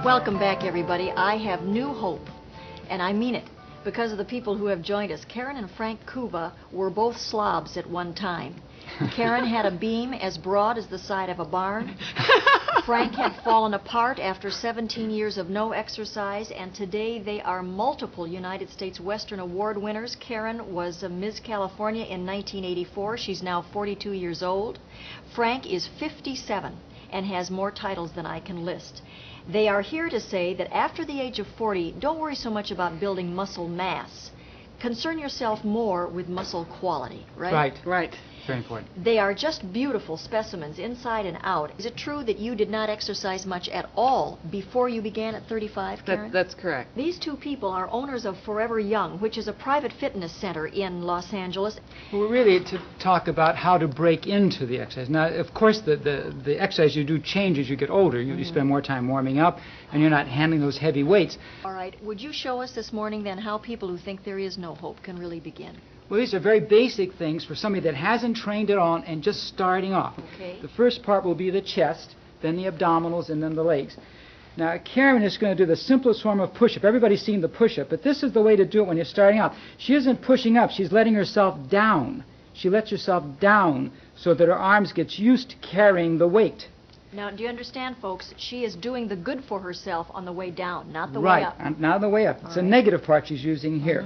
Welcome back, everybody. I have new hope, and I mean it, because of the people who have joined us. Karen and Frank Kuba were both slobs at one time. Karen had a beam as broad as the side of a barn. Frank had fallen apart after 17 years of no exercise, and today they are multiple United States Western Award winners. Karen was Miss California in 1984. She's now 42 years old. Frank is 57 and has more titles than I can list. They are here to say that after the age of 40, don't worry so much about building muscle mass. Concern yourself more with muscle quality, right? Right. Very important. They are just beautiful specimens inside and out. Is it true that you did not exercise much at all before you began at 35, Karen? That's correct. These two people are owners of Forever Young, which is a private fitness center in Los Angeles. Well, we're really to talk about how to break into the exercise. Now, of course, the exercise you do change as you get older. You spend more time warming up, and you're not handling those heavy weights. All right. Would you show us this morning, then, how people who think there is no hope can really begin? Well, these are very basic things for somebody that hasn't trained at all and just starting off. Okay. The first part will be the chest, then the abdominals, and then the legs. Now, Karen is going to do the simplest form of push-up. Everybody's seen the push-up, but this is the way to do it when you're starting out. She isn't pushing up. She's letting herself down. She lets herself down so that her arms get used to carrying the weight. Now, do you understand, folks? She is doing the good for herself on the way down, not the way up. Right, not the way up. It's a negative part she's using here.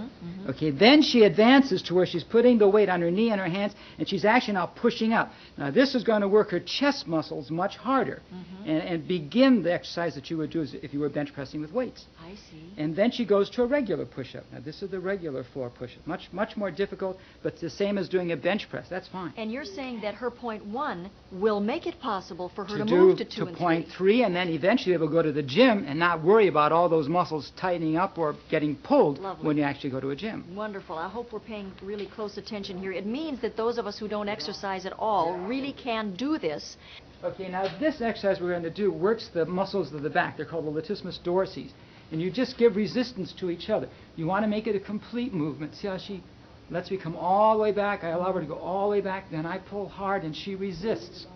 Okay, then she advances to where she's putting the weight on her knee and her hands, and she's actually now pushing up. Now, this is going to work her chest muscles much harder and begin the exercise that you would do if you were bench pressing with weights. I see. And then she goes to a regular push-up. Now, this is the regular floor push-up. Much more difficult, but it's the same as doing a bench press. That's fine. And you're saying that her point 1 will make it possible for her to move to 2 and 3. Point 3, and then eventually able to go to the gym and not worry about all those muscles tightening up or getting pulled when you actually go to a gym. Wonderful. I hope we're paying really close attention here. It means that those of us who don't exercise at all really can do this. Okay, now this exercise we're going to do works the muscles of the back. They're called the latissimus dorsi. And you just give resistance to each other. You want to make it a complete movement. See how she lets me come all the way back. I allow her to go all the way back. Then I pull hard and she resists.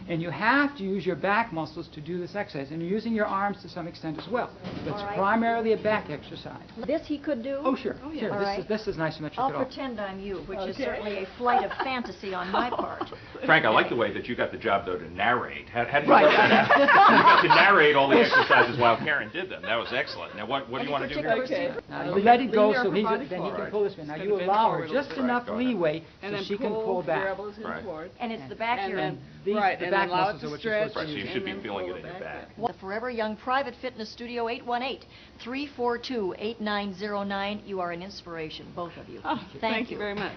And you have to use your back muscles to do this exercise. And you're using your arms to some extent as well. But it's primarily a back exercise. This he could do? Oh, sure. Oh, yeah. Sure. All right. This is nice and I'll pretend I'm you, which is certainly a flight of fantasy on my part. Frank, I like the way that you got the job, though, to narrate. How did you get that? You got to narrate all the exercises while Karen did them. That was excellent. Now, what do you want to do? Okay. Now, you let it go so then he can pull this way. Now, you allow her just enough leeway so she can pull back. Right. And it's the back here. The back muscles are what you're supposed to Right, so you should be feeling it in your back. The Forever Young Private Fitness Studio, 818-342-8909. You are an inspiration, both of you. Oh, thank you very much.